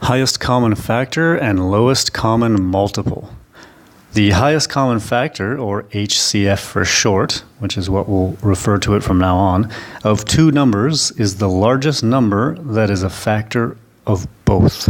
Highest common factor and lowest common multiple. The highest common factor, or HCF for short, which is what we'll refer to it from now on, of two numbers is the largest number that is a factor of both.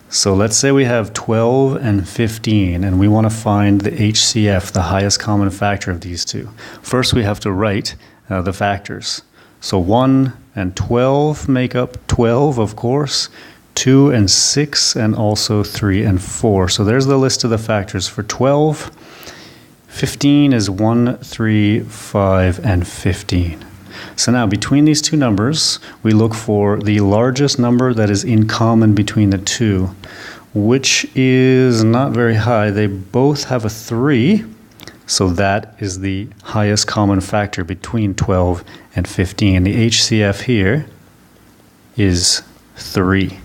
So let's say we have 12 and 15, and we want to find the HCF, the highest common factor of these two. First, we have to write the factors. So 1 and 12 make up 12, of course. 2 and 6, and also 3 and 4. So there's the list of the factors for 12. 15 is 1, 3, 5, and 15. So now between these two numbers, we look for the largest number that is in common between the two, which is not very high. They both have a 3, so that is the highest common factor between 12 and 15. The HCF here is 3.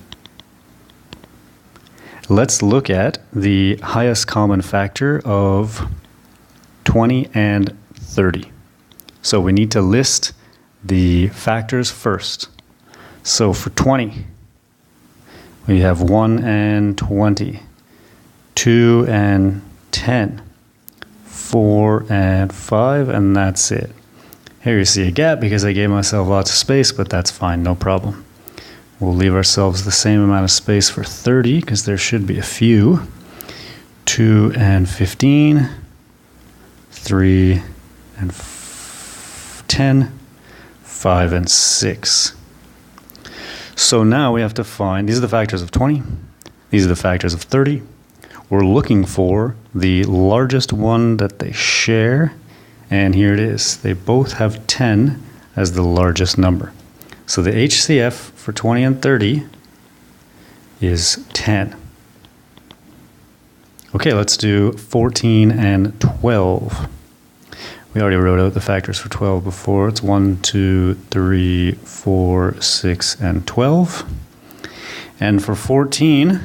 Let's look at the highest common factor of 20 and 30. So we need to list the factors first. So for 20, we have 1 and 20, 2 and 10, 4 and 5, and that's it. Here you see a gap because I gave myself lots of space, but that's fine, no problem. We'll leave ourselves the same amount of space for 30 because there should be a few. 2 and 15, 3 and 10, 5 and 6. So now we have to find, these are the factors of 20, these are the factors of 30. We're looking for the largest one that they share, and here it is. They both have 10 as the largest number. So the HCF for 20 and 30 is 10. Okay, let's do 14 and 12. We already wrote out the factors for 12 before. It's 1, 2, 3, 4, 6, and 12. And for 14,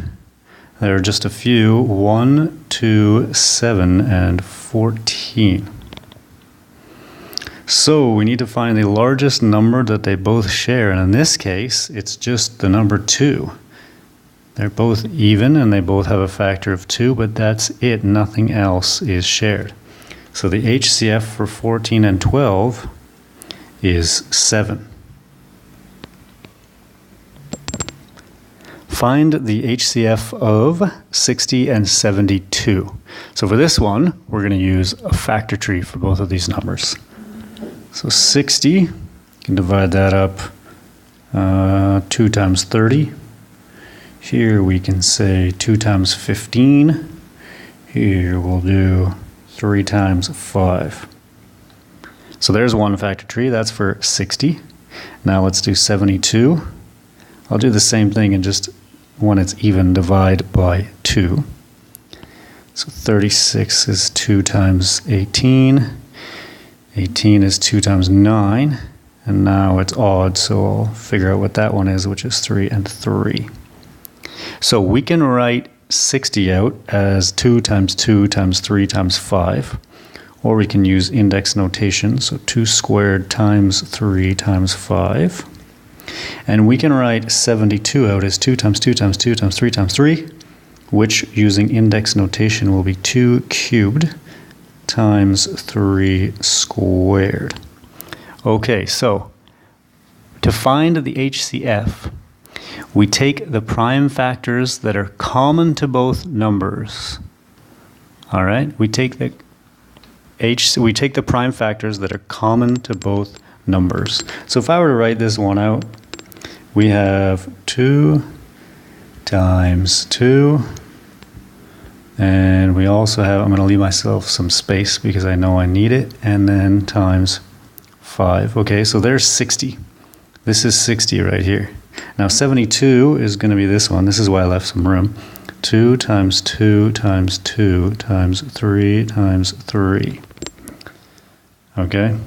there are just a few. 1, 2, 7, and 14. So we need to find the largest number that they both share, and in this case, it's just the number 2. They're both even, and they both have a factor of 2, but that's it. Nothing else is shared. So the HCF for 14 and 12 is 7. Find the HCF of 60 and 72. So for this one, we're going to use a factor tree for both of these numbers. So 60, you can divide that up 2 times 30. Here we can say 2 times 15. Here we'll do 3 times 5. So there's one factor tree, that's for 60. Now let's do 72. I'll do the same thing and just when it's even divide by 2. So 36 is 2 times 18. 18 is 2 times 9, and now it's odd, so I'll figure out what that one is, which is 3 and 3. So we can write 60 out as 2 times 2 times 3 times 5, or we can use index notation, so 2 squared times 3 times 5. And we can write 72 out as 2 times 2 times 2 times 3 times 3, which using index notation will be 2 cubed times 3 squared. Okay, so to find the HCF, we take the prime factors that are common to both numbers. All right, we take the prime factors that are common to both numbers. So if I were to write this one out, we have 2 times 2. And we also have, I'm going to leave myself some space because I know I need it, and then times 5. Okay, so there's 60. This is 60 right here. Now 72 is going to be this one. This is why I left some room. 2 times 2 times 2 times 3 times 3. Okay.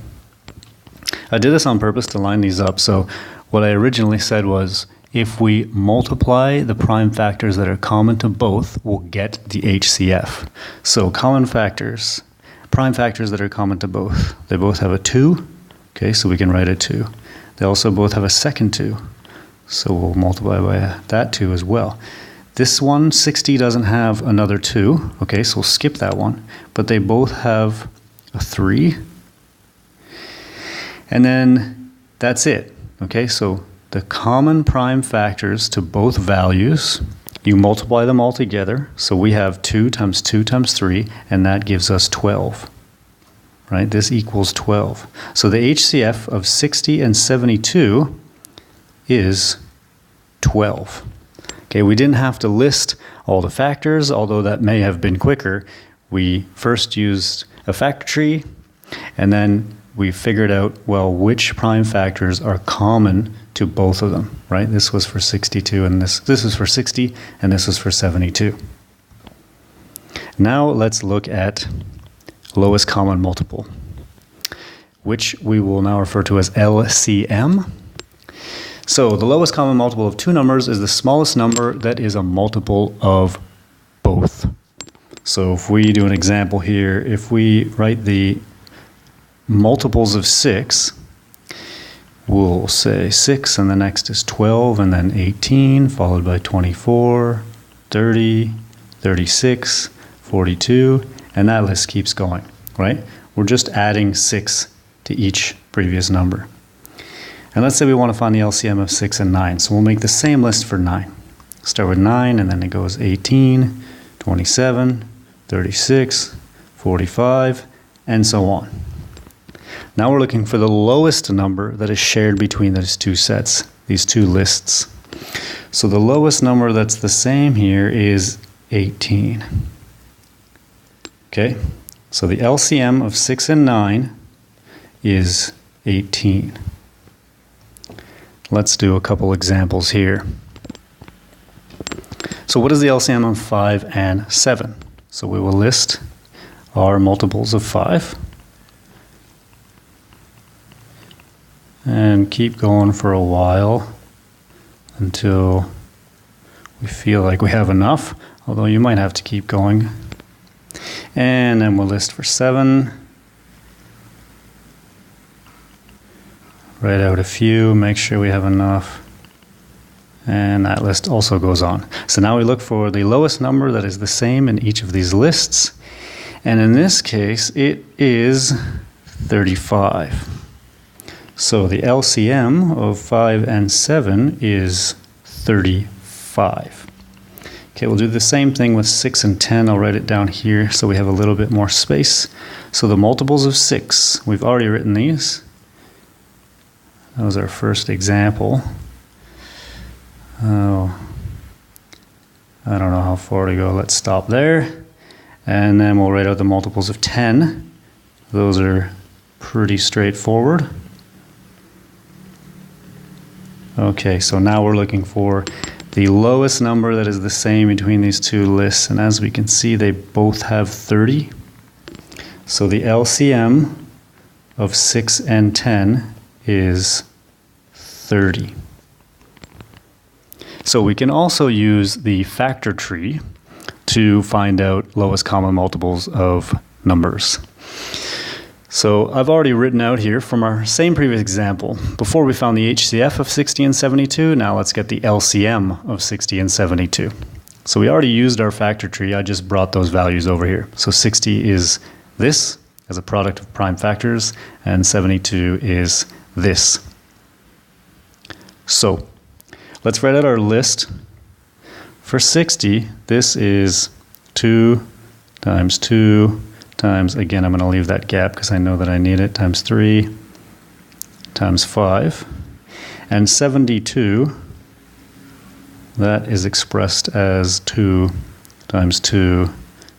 I did this on purpose to line these up. So what I originally said was, if we multiply the prime factors that are common to both, we'll get the HCF. So common factors, prime factors that are common to both. They both have a 2, okay, so we can write a 2. They also both have a second 2. So we'll multiply by that 2 as well. This one, 60, doesn't have another 2. Okay, so we'll skip that one. But they both have a 3. And then that's it. Okay, so the common prime factors to both values, you multiply them all together. So we have 2 times 2 times 3, and that gives us 12. Right? This equals 12. So the HCF of 60 and 72 is 12. Okay, we didn't have to list all the factors, although that may have been quicker. We first used a factor tree, and then we figured out, well, which prime factors are common to both of them, right? This was for 62, and this is for 60, and this is for 72. Now let's look at lowest common multiple, which we will now refer to as LCM. So the lowest common multiple of two numbers is the smallest number that is a multiple of both. So if we do an example here, if we write the multiples of 6, we'll say 6 and the next is 12 and then 18 followed by 24, 30, 36, 42, and that list keeps going, right? We're just adding 6 to each previous number. And let's say we want to find the LCM of 6 and 9. So we'll make the same list for 9. Start with 9, and then it goes 18, 27, 36, 45, and so on. Now we're looking for the lowest number that is shared between these two sets, these two lists. So the lowest number that's the same here is 18. Okay, so the LCM of 6 and 9 is 18. Let's do a couple examples here. So what is the LCM of 5 and 7? So we will list our multiples of 5 and keep going for a while until we feel like we have enough, although you might have to keep going. And then we'll list for 7. Write out a few, make sure we have enough. And that list also goes on. So now we look for the lowest number that is the same in each of these lists. And in this case, it is 35. So the LCM of 5 and 7 is 35. Okay, we'll do the same thing with 6 and 10. I'll write it down here so we have a little bit more space. So the multiples of 6, we've already written these. That was our first example. Oh, I don't know how far to go. Let's stop there. And then we'll write out the multiples of 10. Those are pretty straightforward. Okay, so now we're looking for the lowest number that is the same between these two lists. And as we can see, they both have 30. So the LCM of 6 and 10 is 30. So we can also use the factor tree to find out lowest common multiples of numbers. So I've already written out here from our same previous example. Before we found the HCF of 60 and 72, now let's get the LCM of 60 and 72. So we already used our factor tree, I just brought those values over here. So 60 is this as a product of prime factors, and 72 is this. So let's write out our list. For 60, this is 2 times 2 times, again, I'm going to leave that gap because I know that I need it, times 3 times 5. And 72, that is expressed as 2 times 2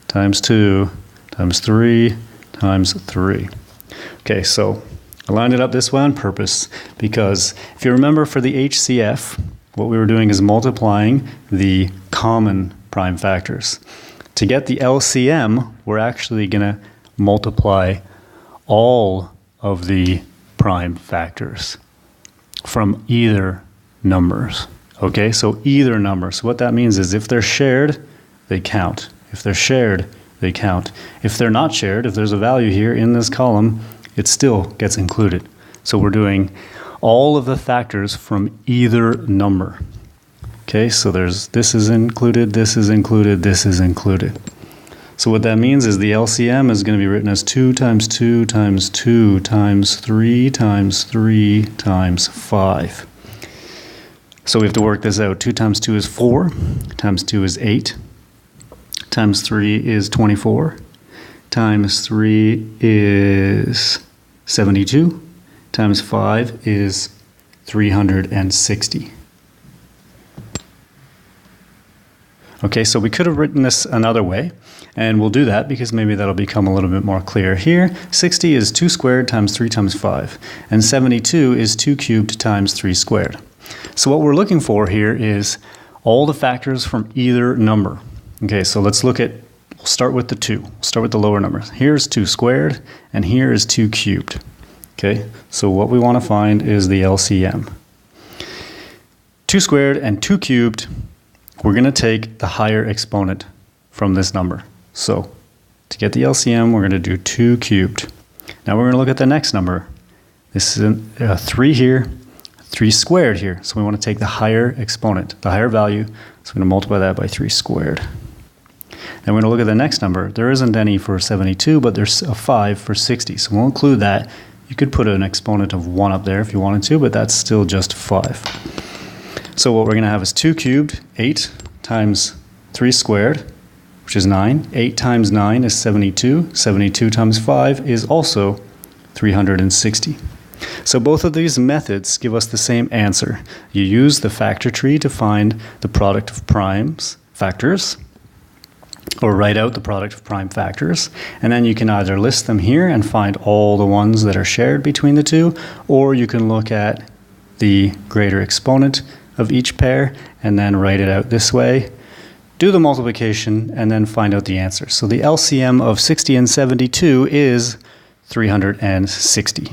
times 2 times 3 times 3. Okay, so I lined it up this way on purpose because if you remember for the HCF, what we were doing is multiplying the common prime factors. To get the LCM, we're actually going to multiply all of the prime factors from either numbers. Okay, so either number. So what that means is if they're shared, they count. If they're shared, they count. If they're not shared, if there's a value here in this column, it still gets included. So we're doing all of the factors from either number. Okay, so there's this is included, this is included, this is included. So what that means is the LCM is going to be written as 2 times 2 times 2 times 3 times 3 times 5. So we have to work this out. 2 times 2 is 4, times 2 is 8, times 3 is 24, times 3 is 72, times 5 is 360. Okay, so we could have written this another way, and we'll do that because maybe that'll become a little bit more clear. Here, 60 is 2 squared times 3 times 5, and 72 is 2 cubed times 3 squared. So what we're looking for here is all the factors from either number. Okay, so let's look at, we'll start with the 2. We'll start with the lower numbers. Here's 2 squared, and here is 2 cubed. Okay, so what we want to find is the LCM. 2 squared and 2 cubed, we're going to take the higher exponent from this number. So to get the LCM, we're going to do 2 cubed. Now we're going to look at the next number. This is 3 here, 3 squared here. So we want to take the higher exponent, the higher value. So we're going to multiply that by 3 squared. Then we're going to look at the next number. There isn't any for 72, but there's a 5 for 60. So we'll include that. You could put an exponent of 1 up there if you wanted to, but that's still just 5. So what we're going to have is 2 cubed, 8 times 3 squared, which is 9. 8 times 9 is 72. 72 times 5 is also 360. So both of these methods give us the same answer. You use the factor tree to find the product of primes, factors, or write out the product of prime factors, and then you can either list them here and find all the ones that are shared between the two, or you can look at the greater exponent of each pair and then write it out this way, do the multiplication, and then find out the answer. So the LCM of 60 and 72 is 360.